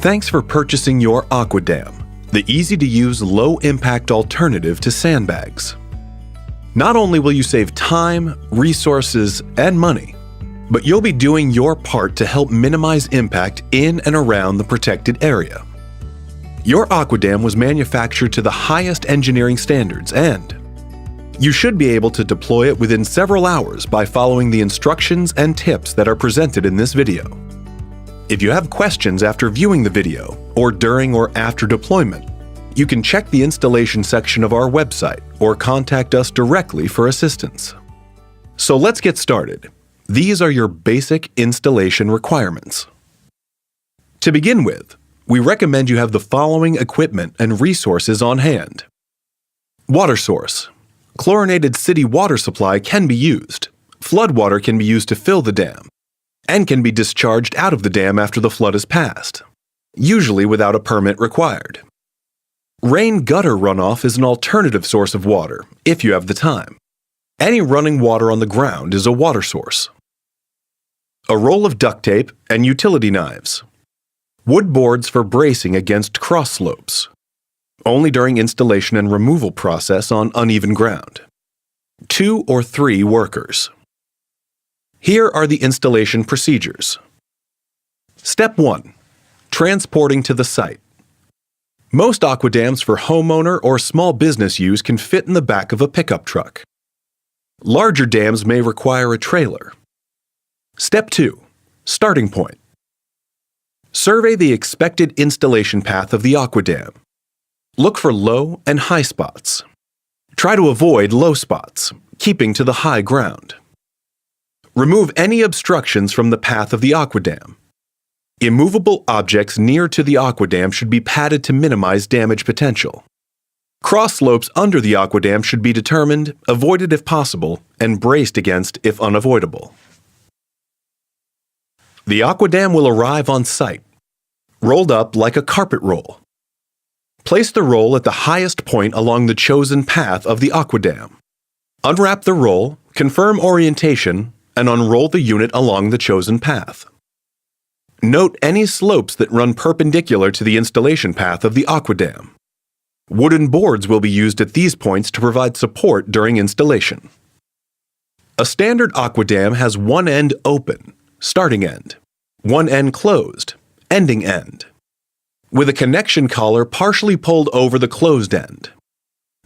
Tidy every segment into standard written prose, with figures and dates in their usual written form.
Thanks for purchasing your AquaDam, the easy-to-use, low-impact alternative to sandbags. Not only will you save time, resources, and money, but you'll be doing your part to help minimize impact in and around the protected area. Your AquaDam was manufactured to the highest engineering standards, and you should be able to deploy it within several hours by following the instructions and tips that are presented in this video. If you have questions after viewing the video, or during or after deployment, you can check the installation section of our website or contact us directly for assistance. So let's get started. These are your basic installation requirements. To begin with, we recommend you have the following equipment and resources on hand. Water source. Chlorinated city water supply can be used. Flood water can be used to fill the dam, and can be discharged out of the dam after the flood has passed, usually without a permit required. Rain gutter runoff is an alternative source of water, if you have the time. Any running water on the ground is a water source. A roll of duct tape and utility knives. Wood boards for bracing against cross slopes, only during installation and removal process on uneven ground. 2 or 3 workers. Here are the installation procedures. Step 1. Transporting to the site. Most AquaDams for homeowner or small business use can fit in the back of a pickup truck. Larger dams may require a trailer. Step 2. Starting point. Survey the expected installation path of the AquaDam. Look for low and high spots. Try to avoid low spots, keeping to the high ground. Remove any obstructions from the path of the AquaDam. Immovable objects near to the AquaDam should be padded to minimize damage potential. Cross slopes under the AquaDam should be determined, avoided if possible, and braced against if unavoidable. The AquaDam will arrive on site, rolled up like a carpet roll. Place the roll at the highest point along the chosen path of the AquaDam. Unwrap the roll, confirm orientation, and unroll the unit along the chosen path. Note any slopes that run perpendicular to the installation path of the AquaDam. Wooden boards will be used at these points to provide support during installation. A standard AquaDam has one end open, starting end, one end closed, ending end, with a connection collar partially pulled over the closed end.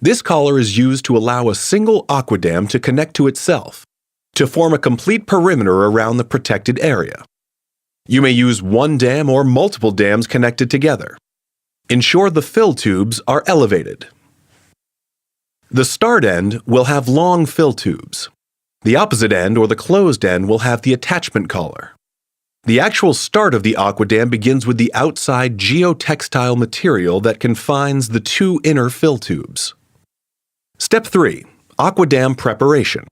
This collar is used to allow a single AquaDam to connect to itself, to form a complete perimeter around the protected area. You may use one dam or multiple dams connected together. Ensure the fill tubes are elevated. The start end will have long fill tubes. The opposite end or the closed end will have the attachment collar. The actual start of the AquaDam begins with the outside geotextile material that confines the 2 inner fill tubes. Step 3. AquaDam preparation.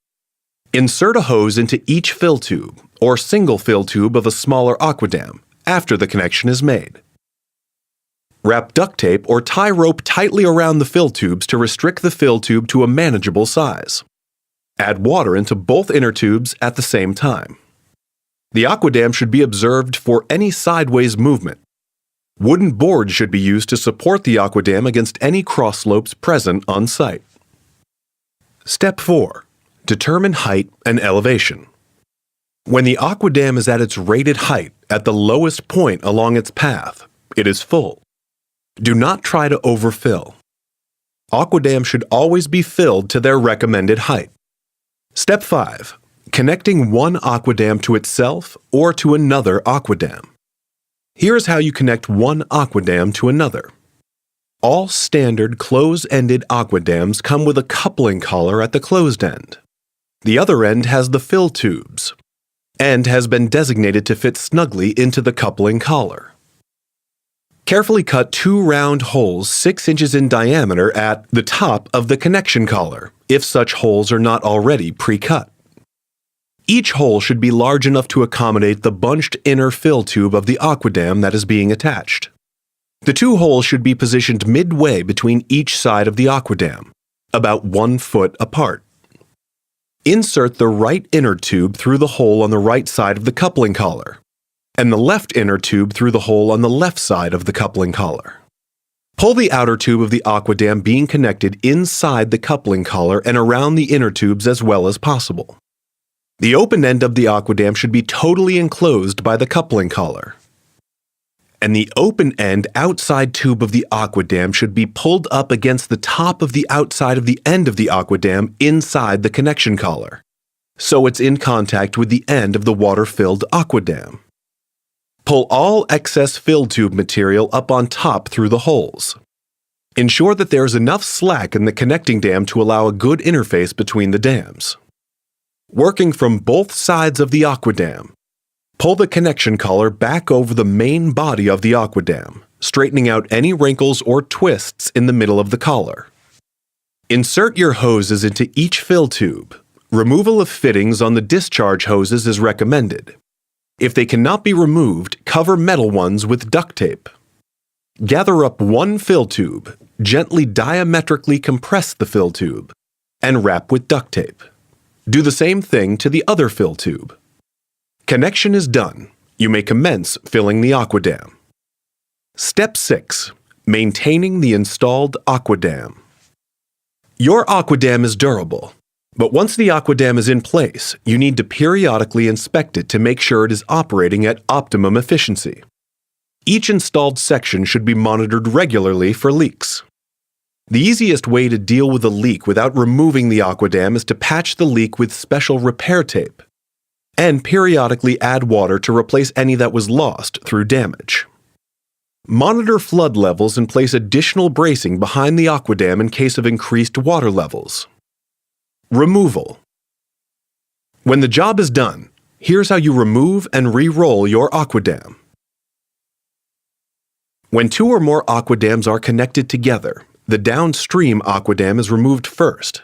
Insert a hose into each fill tube, or single fill tube of a smaller AquaDam, after the connection is made. Wrap duct tape or tie rope tightly around the fill tubes to restrict the fill tube to a manageable size. Add water into both inner tubes at the same time. The AquaDam should be observed for any sideways movement. Wooden boards should be used to support the AquaDam against any cross slopes present on site. Step 4. Determine height and elevation. When the AquaDam is at its rated height at the lowest point along its path, it is full. Do not try to overfill. AquaDam should always be filled to their recommended height. Step 5. Connecting one AquaDam to itself or to another AquaDam. Here's how you connect one AquaDam to another. All standard close-ended AquaDams come with a coupling collar at the closed end. The other end has the fill tubes, and has been designated to fit snugly into the coupling collar. Carefully cut 2 round holes 6 inches in diameter at the top of the connection collar, if such holes are not already pre-cut. Each hole should be large enough to accommodate the bunched inner fill tube of the AquaDam that is being attached. The 2 holes should be positioned midway between each side of the AquaDam, about 1 foot apart. Insert the right inner tube through the hole on the right side of the coupling collar, and the left inner tube through the hole on the left side of the coupling collar. Pull the outer tube of the AquaDam being connected inside the coupling collar and around the inner tubes as well as possible. The open end of the AquaDam should be totally enclosed by the coupling collar. And the open end outside tube of the AquaDam should be pulled up against the top of the outside of the end of the AquaDam inside the connection collar, so it's in contact with the end of the water-filled AquaDam. Pull all excess fill tube material up on top through the holes. Ensure that there is enough slack in the connecting dam to allow a good interface between the dams. Working from both sides of the AquaDam, pull the connection collar back over the main body of the AquaDam, straightening out any wrinkles or twists in the middle of the collar. Insert your hoses into each fill tube. Removal of fittings on the discharge hoses is recommended. If they cannot be removed, cover metal ones with duct tape. Gather up one fill tube, gently diametrically compress the fill tube, and wrap with duct tape. Do the same thing to the other fill tube. Connection is done. You may commence filling the AquaDam. Step 6. Maintaining the installed AquaDam. Your AquaDam is durable, but once the AquaDam is in place, you need to periodically inspect it to make sure it is operating at optimum efficiency. Each installed section should be monitored regularly for leaks. The easiest way to deal with a leak without removing the AquaDam is to patch the leak with special repair tape, and periodically add water to replace any that was lost through damage. Monitor flood levels and place additional bracing behind the AquaDam in case of increased water levels. Removal. When the job is done, here's how you remove and re-roll your AquaDam. When 2 or more AquaDams are connected together, the downstream AquaDam is removed first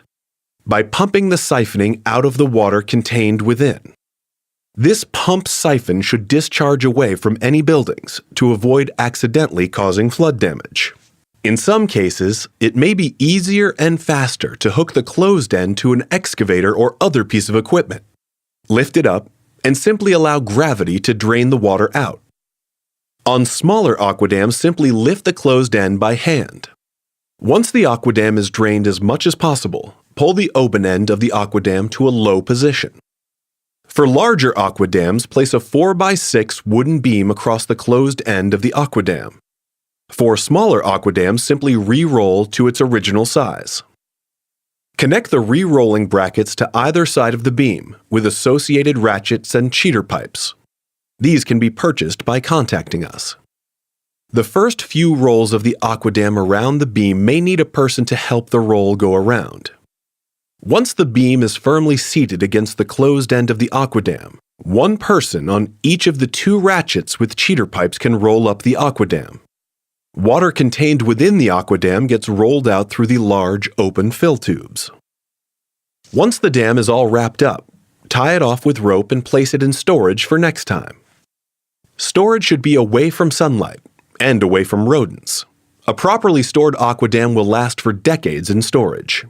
by pumping the siphoning out of the water contained within. This pump siphon should discharge away from any buildings to avoid accidentally causing flood damage. In some cases, it may be easier and faster to hook the closed end to an excavator or other piece of equipment. Lift it up and simply allow gravity to drain the water out. On smaller AquaDams, simply lift the closed end by hand. Once the AquaDam is drained as much as possible, pull the open end of the AquaDam to a low position. For larger AquaDams, place a 4x6 wooden beam across the closed end of the AquaDam. For smaller AquaDams, simply re-roll to its original size. Connect the re-rolling brackets to either side of the beam with associated ratchets and cheater pipes. These can be purchased by contacting us. The first few rolls of the AquaDam around the beam may need a person to help the roll go around. Once the beam is firmly seated against the closed end of the AquaDam, one person on each of the 2 ratchets with cheater pipes can roll up the AquaDam. Water contained within the AquaDam gets rolled out through the large open fill tubes. Once the dam is all wrapped up, tie it off with rope and place it in storage for next time. Storage should be away from sunlight and away from rodents. A properly stored AquaDam will last for decades in storage.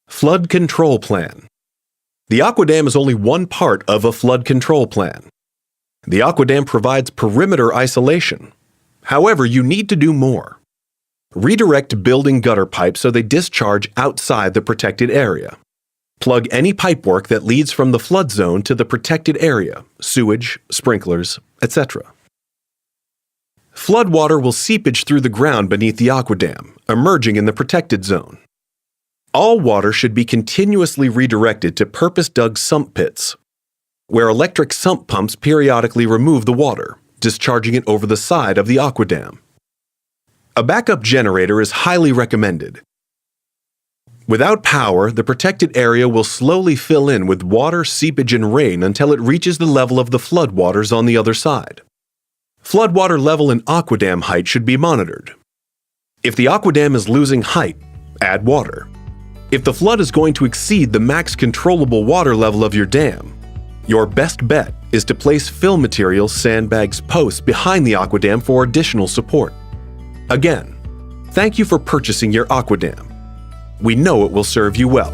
Flood control plan. The AquaDam is only one part of a flood control plan. The AquaDam provides perimeter isolation. However, you need to do more. Redirect building gutter pipes so they discharge outside the protected area. Plug any pipework that leads from the flood zone to the protected area, sewage, sprinklers, etc. Flood water will seepage through the ground beneath the AquaDam, emerging in the protected zone. All water should be continuously redirected to purpose-dug sump pits, where electric sump pumps periodically remove the water, discharging it over the side of the AquaDam. A backup generator is highly recommended. Without power, the protected area will slowly fill in with water, seepage, and rain until it reaches the level of the floodwaters on the other side. Floodwater level and AquaDam height should be monitored. If the AquaDam is losing height, add water. If the flood is going to exceed the max controllable water level of your dam, your best bet is to place fill material sandbags posts behind the AquaDam for additional support. Again, thank you for purchasing your AquaDam. We know it will serve you well.